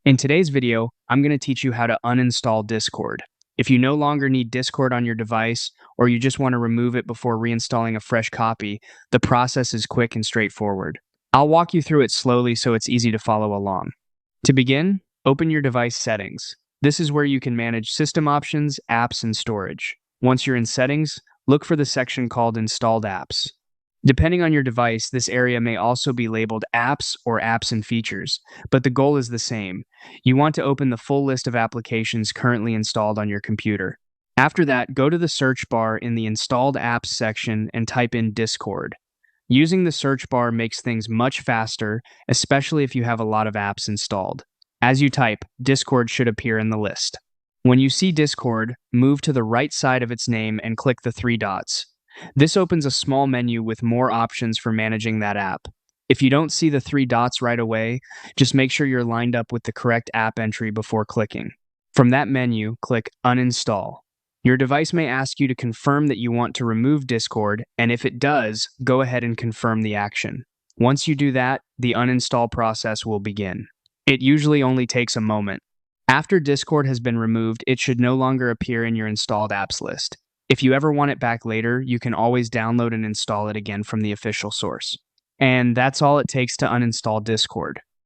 In today's video, I'm going to teach you how to uninstall Discord. If you no longer need Discord on your device, or you just want to remove it before reinstalling a fresh copy, the process is quick and straightforward. I'll walk you through it slowly so it's easy to follow along. To begin, open your device settings. This is where you can manage system options, apps, and storage. Once you're in settings, look for the section called Installed Apps. Depending on your device, this area may also be labeled Apps or Apps and Features, but the goal is the same. You want to open the full list of applications currently installed on your computer. After that, go to the search bar in the Installed Apps section and type in Discord. Using the search bar makes things much faster, especially if you have a lot of apps installed. As you type, Discord should appear in the list. When you see Discord, move to the right side of its name and click the three dots. This opens a small menu with more options for managing that app. If you don't see the three dots right away, just make sure you're lined up with the correct app entry before clicking. From that menu, click Uninstall. Your device may ask you to confirm that you want to remove Discord, and if it does, go ahead and confirm the action. Once you do that, the uninstall process will begin. It usually only takes a moment. After Discord has been removed, it should no longer appear in your installed apps list. If you ever want it back later, you can always download and install it again from the official source. And that's all it takes to uninstall Discord.